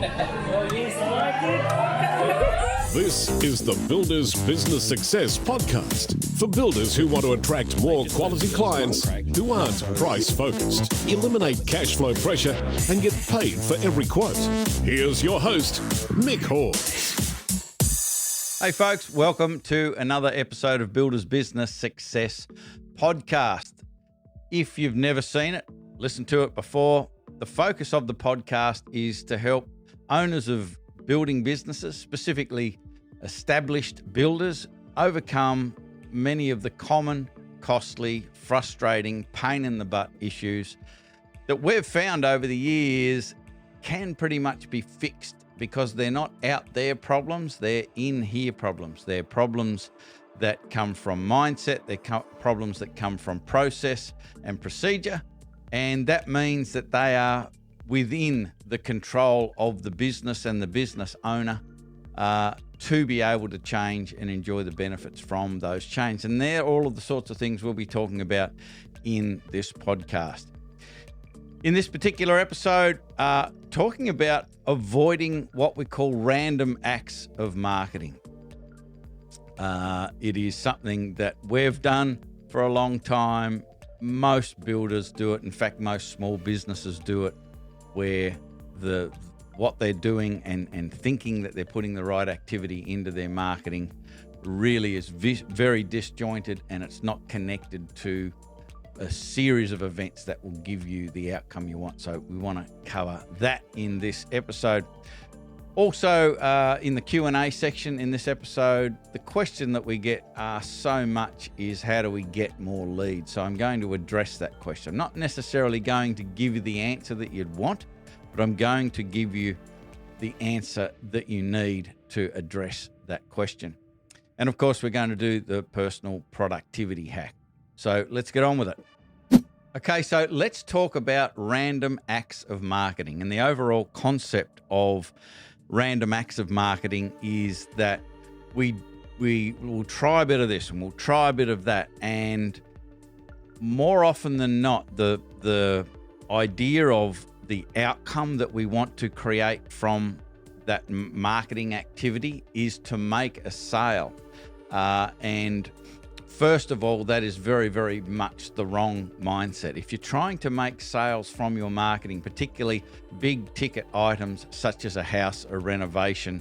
This is the Builders Business Success Podcast for builders who want to attract more quality clients who aren't price-focused, eliminate cash flow pressure, and get paid for every quote. Here's your host, Mick Hawes. Hey folks, welcome to another episode of Builders Business Success Podcast. If you've never seen it, listen to it before. The focus of the podcast is to help owners of building businesses, specifically established builders, overcome many of the common, costly, frustrating, pain in the butt issues that we've found over the years can pretty much be fixed because they're not out there problems, they're in here problems. They're problems that come from mindset, they're problems that come from process and procedure, and that means that they are within the control of the business and the business owner to be able to change and enjoy the benefits from those changes. And they're all of the sorts of things we'll be talking about in this podcast. In this particular episode, talking about avoiding what we call random acts of marketing. It is something that we've done for a long time. Most builders do it. In fact, most small businesses do it, where what they're doing and thinking that they're putting the right activity into their marketing really is very disjointed, and it's not connected to a series of events that will give you the outcome you want. So we want to cover that in this episode. Also, in the Q&A section in this episode, the question that we get asked so much is, how do we get more leads? So I'm going to address that question. I'm not necessarily going to give you the answer that you'd want, but I'm going to give you the answer that you need to address that question. And of course, we're going to do the personal productivity hack. So let's get on with it. Okay, so let's talk about random acts of marketing. And the overall concept of random acts of marketing is that we will try a bit of this and we'll try a bit of that. And more often than not, the idea of the outcome that we want to create from that marketing activity is to make a sale. And first of all, that is very, very much the wrong mindset. If you're trying to make sales from your marketing, particularly big ticket items such as a house, a renovation,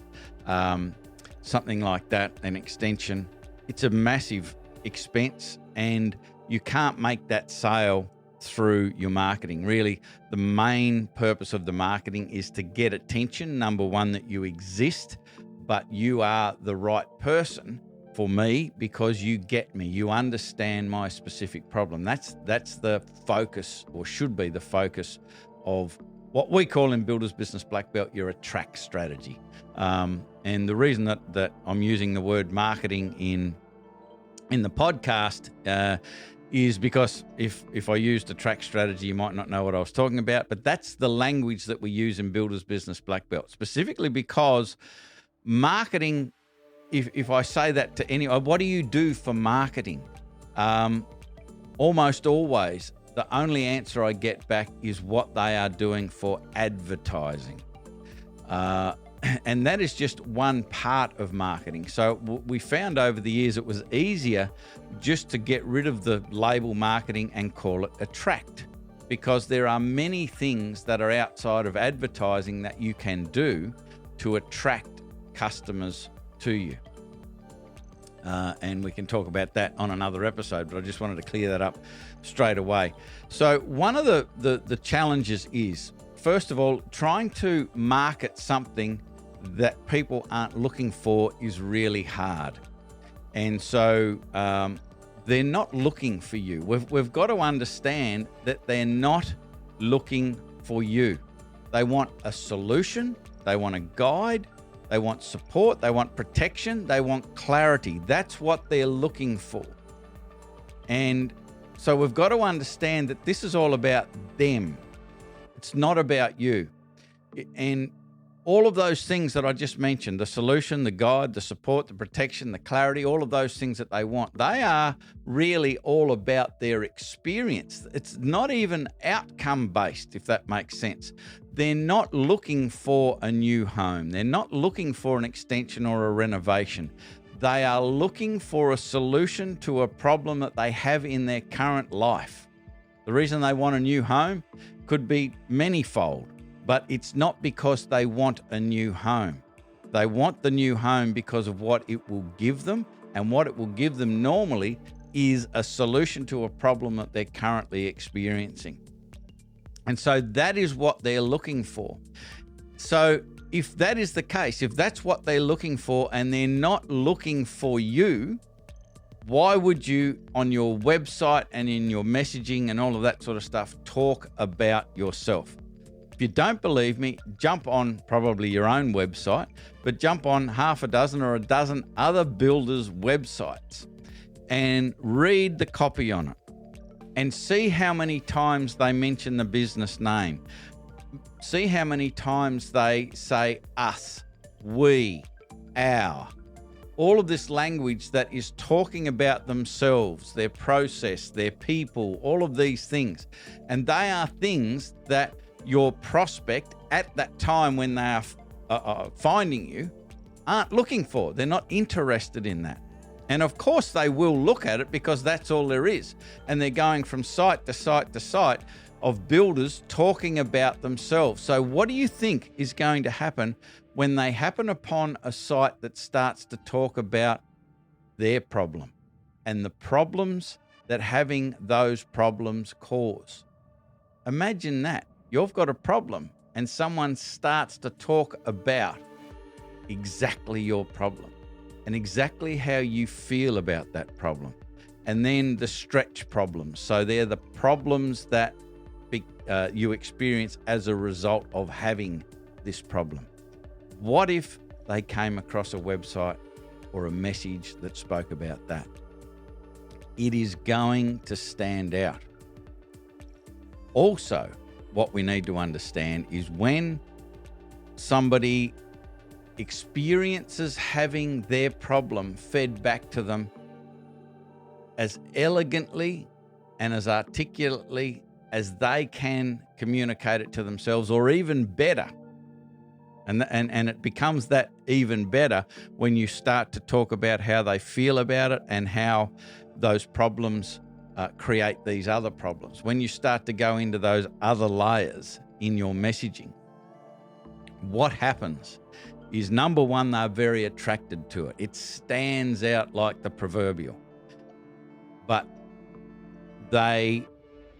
something like that, an extension, it's a massive expense and you can't make that sale through your marketing. Really, the main purpose of the marketing is to get attention. Number one, that you exist, but you are the right person for me because you get me. You understand my specific problem. That's the focus, or should be the focus, of what we call in Builders Business Black Belt your attract strategy. And the reason that I'm using the word marketing in the podcast is because if I used attract strategy, you might not know what I was talking about, but that's the language that we use in Builders Business Black Belt, specifically because marketing, if I say that to anyone, what do you do for marketing? Almost always, the only answer I get back is what they are doing for advertising. And that is just one part of marketing. So we found over the years it was easier just to get rid of the label marketing and call it attract, because there are many things that are outside of advertising that you can do to attract customers to you. And we can talk about that on another episode, but I just wanted to clear that up straight away. So one of the challenges is, first of all, trying to market something that people aren't looking for is really hard. And so they're not looking for you. We've got to understand that they're not looking for you. They want a solution, they want a guide, they want support, they want protection, they want clarity. That's what they're looking for. And so we've got to understand that this is all about them. It's not about you. And all of those things that I just mentioned, the solution, the guide, the support, the protection, the clarity, all of those things that they want, they are really all about their experience. It's not even outcome based, if that makes sense. They're not looking for a new home. They're not looking for an extension or a renovation. They are looking for a solution to a problem that they have in their current life. The reason they want a new home could be manyfold, but it's not because they want a new home. They want the new home because of what it will give them, and what it will give them normally is a solution to a problem that they're currently experiencing. And so that is what they're looking for. So if that is the case, if that's what they're looking for and they're not looking for you, why would you, on your website and in your messaging and all of that sort of stuff, talk about yourself? If you don't believe me, jump on probably your own website, but jump on half a dozen or a dozen other builders' websites and read the copy on it and see how many times they mention the business name. See how many times they say us, we, our. All of this language that is talking about themselves, their process, their people, all of these things. And they are things that your prospect at that time when they are finding you aren't looking for. They're not interested in that. And of course they will look at it because that's all there is. And they're going from site to site to site of builders talking about themselves. So what do you think is going to happen when they happen upon a site that starts to talk about their problem and the problems that having those problems cause? Imagine that. You've got a problem and someone starts to talk about exactly your problem and exactly how you feel about that problem. And then the stretch problems. So they're the problems that you experience as a result of having this problem. What if they came across a website or a message that spoke about that? It is going to stand out. Also, what we need to understand is when somebody experiences having their problem fed back to them as elegantly and as articulately as they can communicate it to themselves, or even better. And it becomes that even better when you start to talk about how they feel about it and how those problems create these other problems. When you start to go into those other layers in your messaging, what happens is, number one, they're very attracted to it. It stands out like the proverbial. But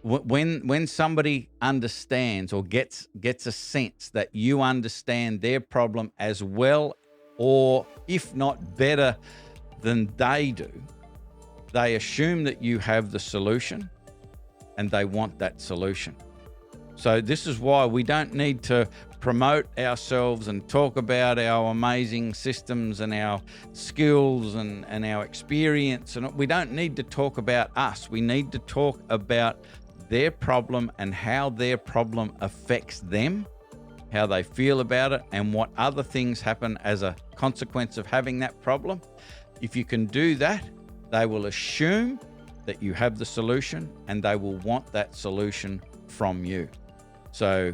when somebody understands or gets a sense that you understand their problem as well, or if not better than they do, they assume that you have the solution and they want that solution. So this is why we don't need to promote ourselves and talk about our amazing systems and our skills and our experience. And we don't need to talk about us. We need to talk about their problem and how their problem affects them, how they feel about it, and what other things happen as a consequence of having that problem. If you can do that, they will assume that you have the solution and they will want that solution from you. So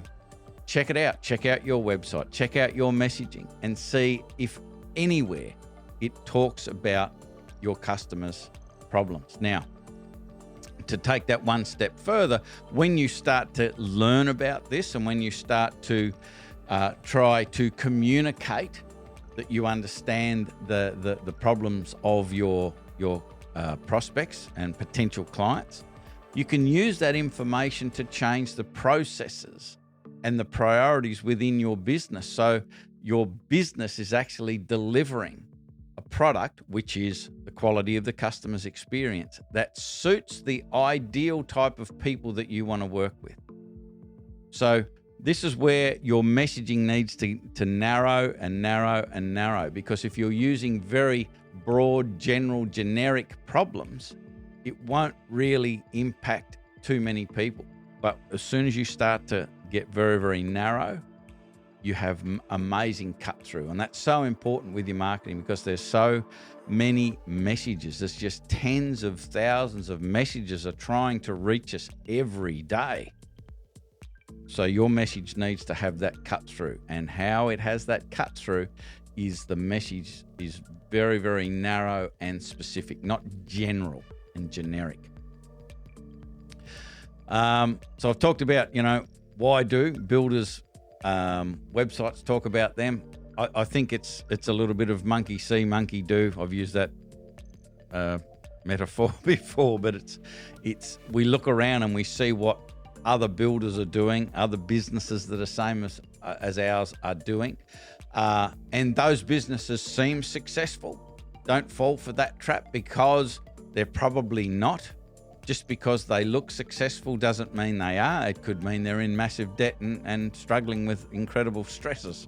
check it out. Check out your website. Check out your messaging and see if anywhere it talks about your customers' problems. Now, to take that one step further, when you start to learn about this and when you start to try to communicate that you understand the problems of your prospects and potential clients, you can use that information to change the processes and the priorities within your business. So your business is actually delivering a product which is the quality of the customer's experience that suits the ideal type of people that you want to work with. So this is where your messaging needs to narrow and narrow and narrow, because if you're using very broad, general, generic problems, it won't really impact too many people. But as soon as you start to get very, very narrow, you have amazing cut through. And that's so important with your marketing because there's so many messages. There's just tens of thousands of messages are trying to reach us every day. So your message needs to have that cut through. And how it has that cut through is the message is very, very narrow and specific, not general and generic. So I've talked about, why do builders websites talk about them. I think it's a little bit of monkey see, monkey do. I've used that metaphor before, but it's we look around and we see what other builders are doing, other businesses that are same as ours are doing, and those businesses seem successful. Don't fall for that trap because they're probably not. Just because they look successful doesn't mean they are. It could mean they're in massive debt and struggling with incredible stresses.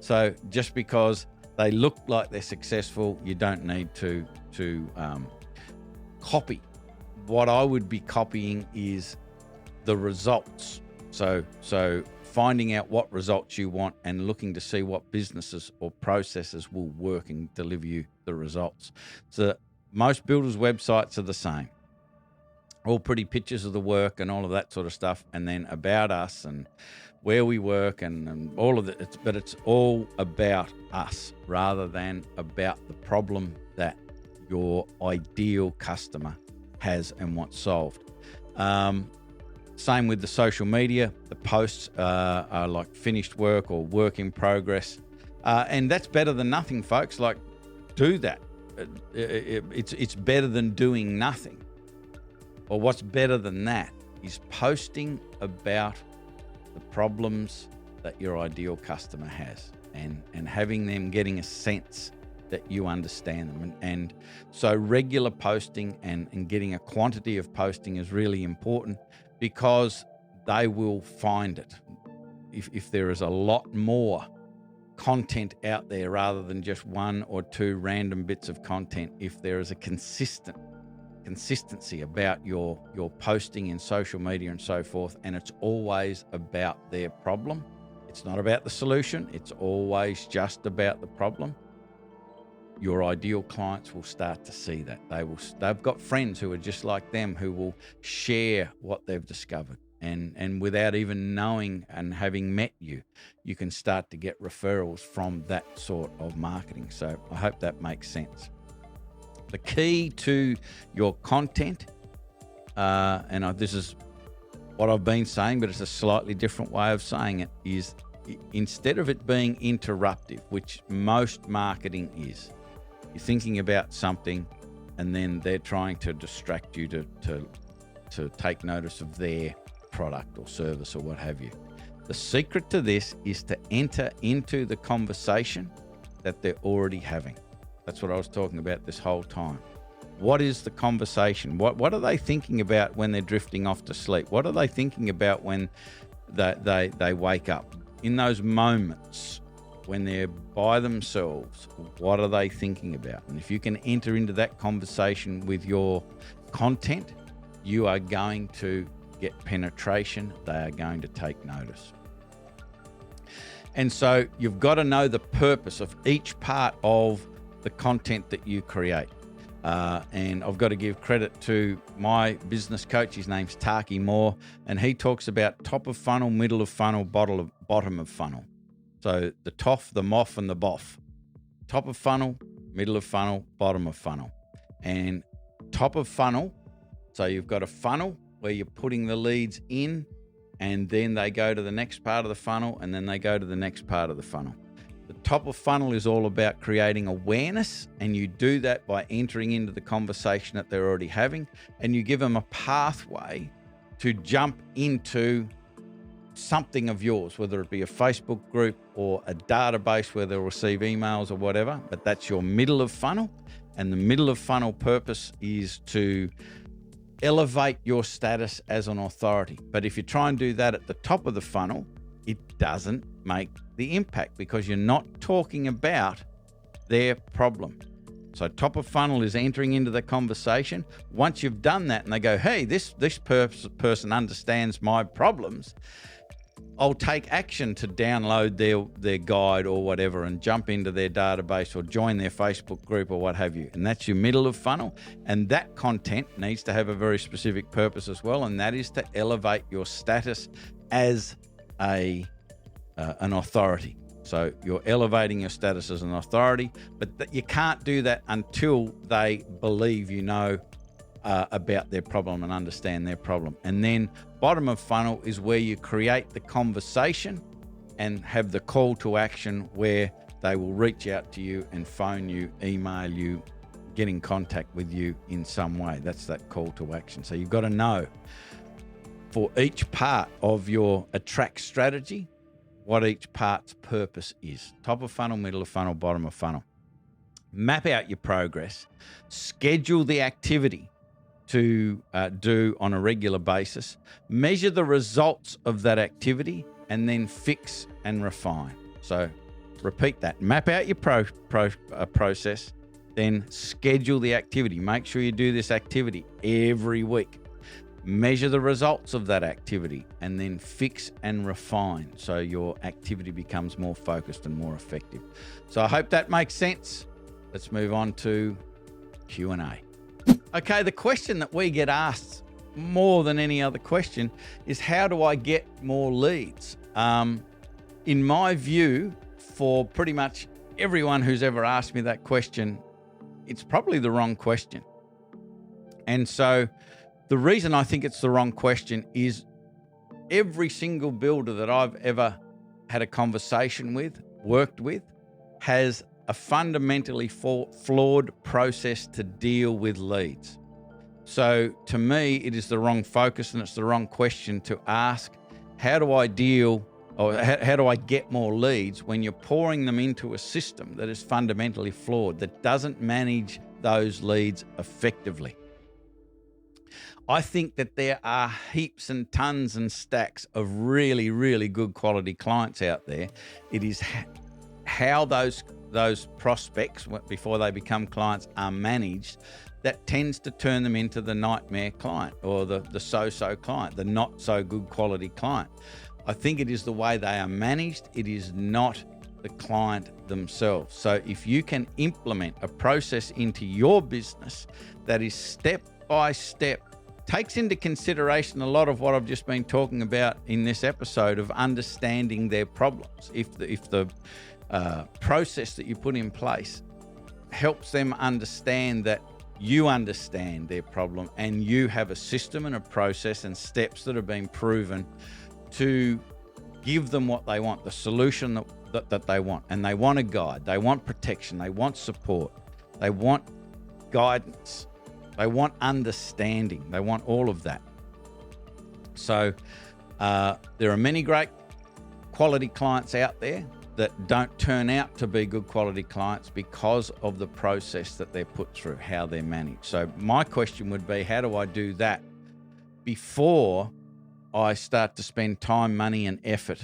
So just because they look like they're successful, you don't need to copy. What I would be copying is the results. So finding out what results you want and looking to see what businesses or processes will work and deliver you the results. So most builders' websites are the same. All pretty pictures of the work and all of that sort of stuff, and then about us and where we work and all of it. But it's all about us rather than about the problem that your ideal customer has and wants solved. Same with the social media. The posts are like finished work or work in progress. And that's better than nothing, folks. Like, do that. It's better than doing nothing. Or what's better than that is posting about the problems that your ideal customer has and having them getting a sense that you understand them. And so regular posting and getting a quantity of posting is really important because they will find it. If there is a lot more content out there rather than just one or two random bits of content, if there is a consistency about your posting in social media and so forth, and it's always about their problem. It's not about the solution. It's always just about the problem. Your ideal clients will start to see that. They've got friends who are just like them who will share what they've discovered. And without even knowing and having met you, you can start to get referrals from that sort of marketing. So I hope that makes sense. The key to your content, this is what I've been saying, but it's a slightly different way of saying it, is instead of it being interruptive, which most marketing is, you're thinking about something and then they're trying to distract you to take notice of their product or service or what have you. The secret to this is to enter into the conversation that they're already having. That's what I was talking about this whole time. What is the conversation? What are they thinking about when they're drifting off to sleep? What are they thinking about when they wake up? In those moments when they're by themselves, what are they thinking about? And if you can enter into that conversation with your content, you are going to get penetration. They are going to take notice. And so you've got to know the purpose of each part of the content that you create. And I've got to give credit to my business coach. His name's Taki Moore, and he talks about top of funnel, middle of funnel, bottom of funnel. So the TOF, the MOF, and the BOF. Top of funnel, middle of funnel, bottom of funnel. And top of funnel, so you've got a funnel where you're putting the leads in, and then they go to the next part of the funnel, and then they go to the next part of the funnel. The top of funnel is all about creating awareness, and you do that by entering into the conversation that they're already having, and you give them a pathway to jump into something of yours, whether it be a Facebook group or a database where they'll receive emails or whatever, but that's your middle of funnel. And the middle of funnel purpose is to elevate your status as an authority. But if you try and do that at the top of the funnel, it doesn't make the impact because you're not talking about their problem. So top of funnel is entering into the conversation. Once you've done that and they go, hey, this person understands my problems, I'll take action to download their guide or whatever and jump into their database or join their Facebook group or what have you. And that's your middle of funnel. And that content needs to have a very specific purpose as well, and that is to elevate your status as an authority. So you're elevating your status as an authority, but you can't do that until they believe you know about their problem and understand their problem. And then bottom of funnel is where you create the conversation and have the call to action where they will reach out to you and phone you, email you, get in contact with you in some way. That's that call to action. So you've got to know for each part of your attract strategy what each part's purpose is. Top of funnel, middle of funnel, bottom of funnel. Map out your progress. Schedule the activity to do on a regular basis. Measure the results of that activity and then fix and refine. So repeat that. Map out your process, then schedule the activity. Make sure you do this activity every week. Measure the results of that activity and then fix and refine so your activity becomes more focused and more effective. So I hope that makes sense. Let's move on to Q&A. Okay, the question that we get asked more than any other question is, how do I get more leads? In my view, for pretty much everyone who's ever asked me that question, it's probably the wrong question. And so the reason I think it's the wrong question is every single builder that I've ever had a conversation with, worked with, has a fundamentally flawed process to deal with leads. So to me, it is the wrong focus and it's the wrong question to ask. How do I deal, or how do I get more leads when you're pouring them into a system that is fundamentally flawed, that doesn't manage those leads effectively? I think that there are heaps and tons and stacks of really, really good quality clients out there. It is how those prospects, before they become clients, are managed that tends to turn them into the nightmare client or the so-so client, the not so good quality client. I think it is the way they are managed. It is not the client themselves. So if you can implement a process into your business that is step by step, takes into consideration a lot of what I've just been talking about in this episode of understanding their problems. If the process that you put in place helps them understand that you understand their problem and you have a system and a process and steps that have been proven to give them what they want, the solution that they want. And they want a guide, they want protection, they want support, they want guidance, they want understanding, they want all of that. So there are many great quality clients out there that don't turn out to be good quality clients because of the process that they're put through, how they're managed. So my question would be, how do I do that before I start to spend time, money, and effort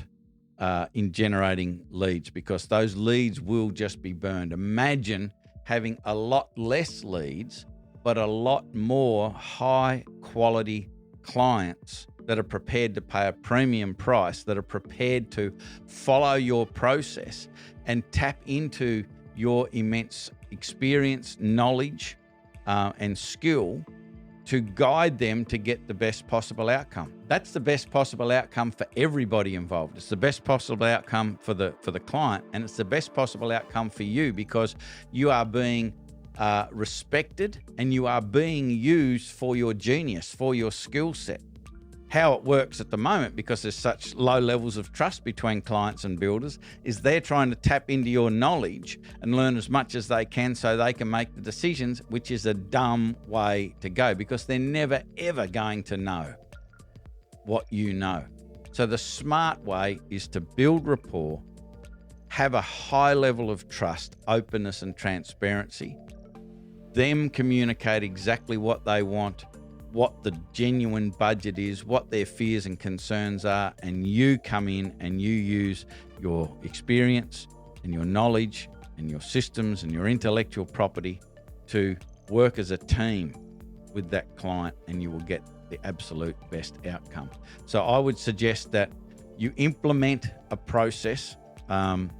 in generating leads? Because those leads will just be burned. Imagine having a lot less leads, but a lot more high quality clients that are prepared to pay a premium price, that are prepared to follow your process and tap into your immense experience, knowledge, and skill to guide them to get the best possible outcome. That's the best possible outcome for everybody involved. It's the best possible outcome for the client, and it's the best possible outcome for you because you are being respected and you are being used for your genius, for your skill set. How it works at the moment, because there's such low levels of trust between clients and builders, is they're trying to tap into your knowledge and learn as much as they can so they can make the decisions, which is a dumb way to go because they're never, ever going to know what you know. So the smart way is to build rapport, have a high level of trust, openness and transparency, them communicate exactly what they want, what the genuine budget is, what their fears and concerns are, and you come in and you use your experience and your knowledge and your systems and your intellectual property to work as a team with that client, and you will get the absolute best outcome. So I would suggest that you implement a process and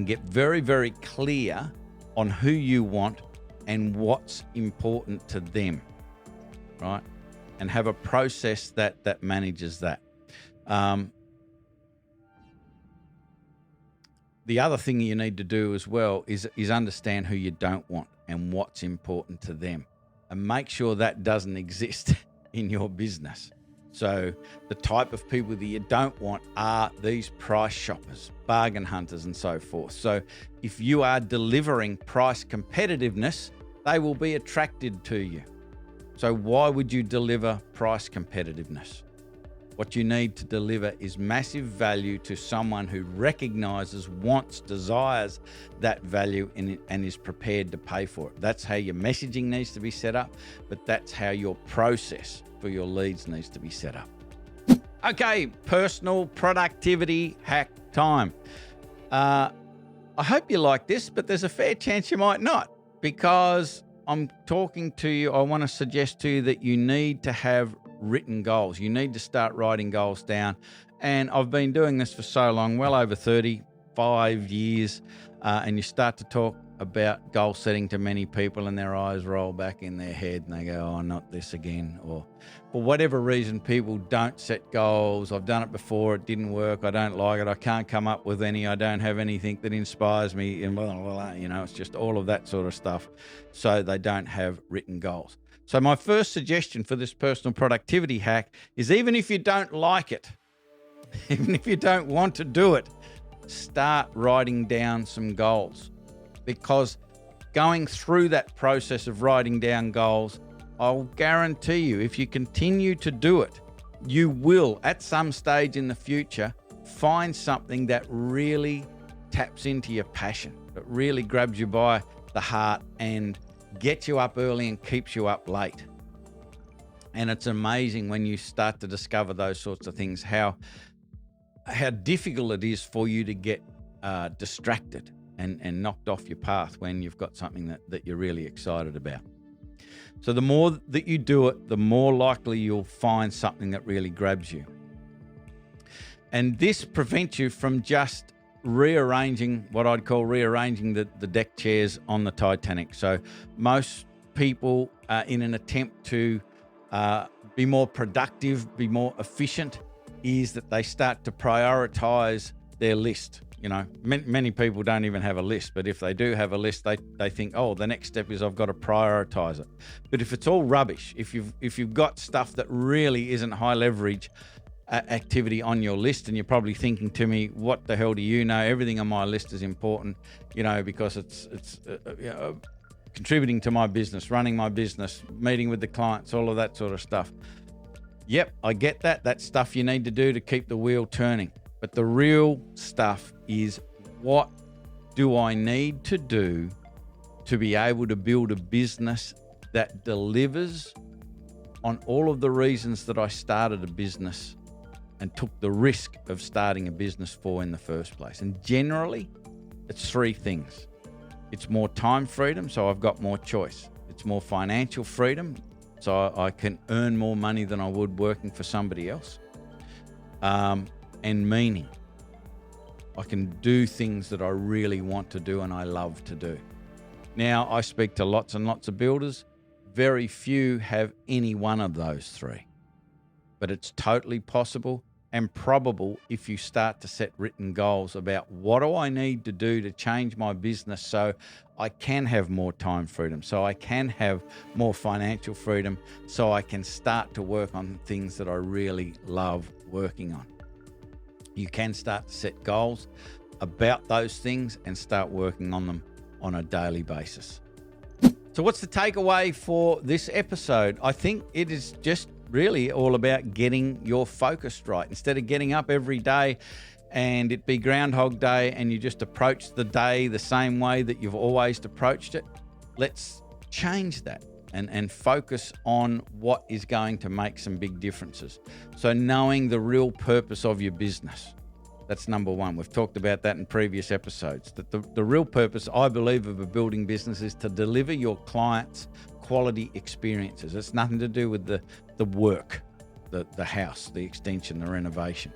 get very, very clear on who you want and what's important to them, right? And have a process that manages that. The other thing you need to do as well is understand who you don't want and what's important to them, and make sure that doesn't exist in your business. So the type of people that you don't want are these price shoppers, bargain hunters, and so forth. So if you are delivering price competitiveness, they will be attracted to you. So why would you deliver price competitiveness? What you need to deliver is massive value to someone who recognizes, wants, desires that value and is prepared to pay for it. That's how your messaging needs to be set up, but that's how your process for your leads needs to be set up. Okay, personal productivity hack time. I hope you like this, but there's a fair chance you might not, because I'm talking to you. I want to suggest to you that you need to have written goals. You need to start writing goals down. And I've been doing this for so long, well over 35 years, and you start to talk about goal setting to many people and their eyes roll back in their head and they go, oh, not this again. Or for whatever reason, people don't set goals. I've done it before. It didn't work. I don't like it. I can't come up with any. I don't have anything that inspires me. And blah, blah, blah. You know, it's just all of that sort of stuff. So they don't have written goals. So my first suggestion for this personal productivity hack is, even if you don't like it, even if you don't want to do it, start writing down some goals. Because going through that process of writing down goals, I'll guarantee you, if you continue to do it, you will, at some stage in the future, find something that really taps into your passion, that really grabs you by the heart and gets you up early and keeps you up late. And it's amazing when you start to discover those sorts of things, how difficult it is for you to get distracted and knocked off your path when you've got something that you're really excited about. So the more that you do it, the more likely you'll find something that really grabs you. And this prevents you from just rearranging, what I'd call rearranging the deck chairs on the Titanic. So most people, in an attempt to be more productive, be more efficient, is that they start to prioritize their list. You know, many people don't even have a list, but if they do have a list, they think, oh, the next step is I've got to prioritize it. But if it's all rubbish, if you've got stuff that really isn't high leverage activity on your list, and you're probably thinking to me, what the hell do you know? Everything on my list is important, you know, because it's contributing to my business, running my business, meeting with the clients, all of that sort of stuff. Yep, I get that. That's stuff you need to do to keep the wheel turning. But the real stuff is, what do I need to do to be able to build a business that delivers on all of the reasons that I started a business and took the risk of starting a business for in the first place? And generally, it's three things. It's more time freedom, so I've got more choice. It's more financial freedom, so I can earn more money than I would working for somebody else. And meaning. I can do things that I really want to do and I love to do. Now, I speak to lots and lots of builders. Very few have any one of those three. But it's totally possible and probable if you start to set written goals about, what do I need to do to change my business so I can have more time freedom, so I can have more financial freedom, so I can start to work on things that I really love working on. You can start to set goals about those things and start working on them on a daily basis. So what's the takeaway for this episode? I think it is just really all about getting your focus right. Instead of getting up every day and it be Groundhog Day and you just approach the day the same way that you've always approached it, let's change that and focus on what is going to make some big differences. So knowing the real purpose of your business, that's number one. We've talked about that in previous episodes, that the real purpose, I believe, of a building business is to deliver your clients quality experiences. It's nothing to do with the work, the house, the extension, the renovation.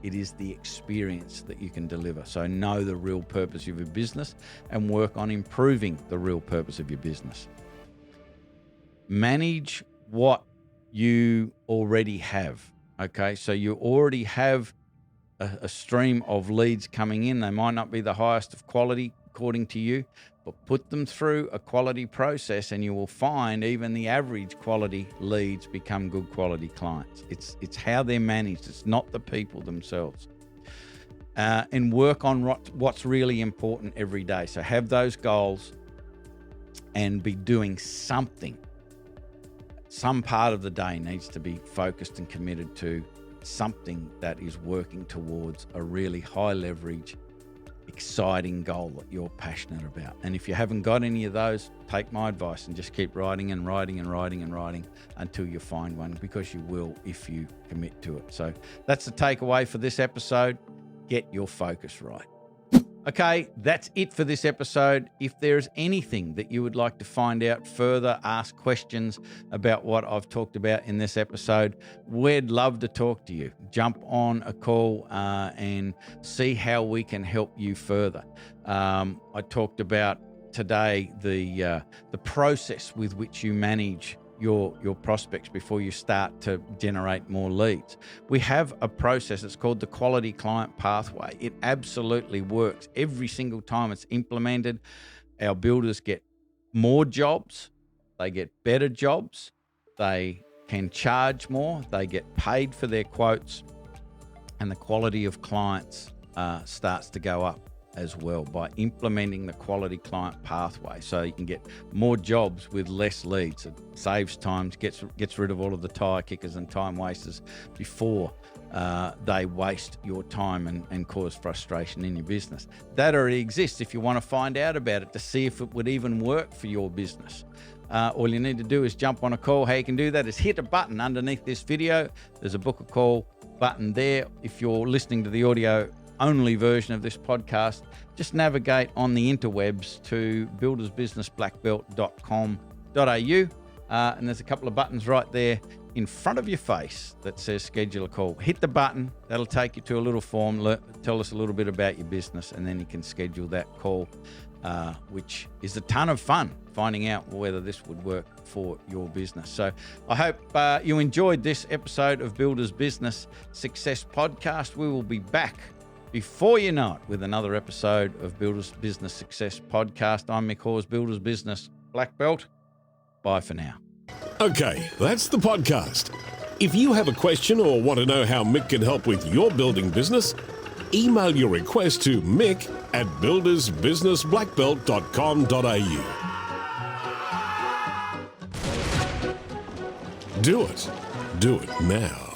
It is the experience that you can deliver. So know the real purpose of your business and work on improving the real purpose of your business. Manage what you already have. Okay, so you already have a stream of leads coming in. They might not be the highest of quality according to you, but put them through a quality process and you will find even the average quality leads become good quality clients. It's how they're managed. It's not the people themselves. And work on what's really important every day. So have those goals and be doing something. Some part of the day needs to be focused and committed to something that is working towards a really high leverage, exciting goal that you're passionate about. And if you haven't got any of those, take my advice and just keep writing and writing and writing and writing until you find one, because you will if you commit to it. So that's the takeaway for this episode. Get your focus right. Okay, that's it for this episode. If there's anything that you would like to find out further, ask questions about what I've talked about in this episode, we'd love to talk to you. Jump on a call and see how we can help you further. I talked about today the process with which you manage your prospects before you start to generate more leads. We have a process. It's called the Quality Client Pathway. It absolutely works. Every single time it's implemented, our builders get more jobs, they get better jobs, they can charge more, they get paid for their quotes, and the quality of clients starts to go up as well by implementing the Quality Client Pathway. So you can get more jobs with less leads. It saves time, gets rid of all of the tire kickers and time wasters before they waste your time and cause frustration in your business. That already exists. If you want to find out about it to see if it would even work for your business, all you need to do is jump on a call. How you can do that is hit a button underneath this video. There's a book a call button there. If you're listening to the audio only version of this podcast, just navigate on the interwebs to buildersbusinessblackbelt.com.au, and there's a couple of buttons right there in front of your face that says schedule a call. Hit the button, that'll take you to a little form, tell us a little bit about your business, and then you can schedule that call, which is a ton of fun, finding out whether this would work for your business. So I hope you enjoyed this episode of Builders Business Success Podcast. We will be back before you know it with another episode of Builders Business Success Podcast. I'm Mick Hawes, Builders Business Black Belt. Bye for now. Okay, that's the podcast. If you have a question or want to know how Mick can help with your building business, email your request to mick@buildersbusinessblackbelt.com.au. Do it now.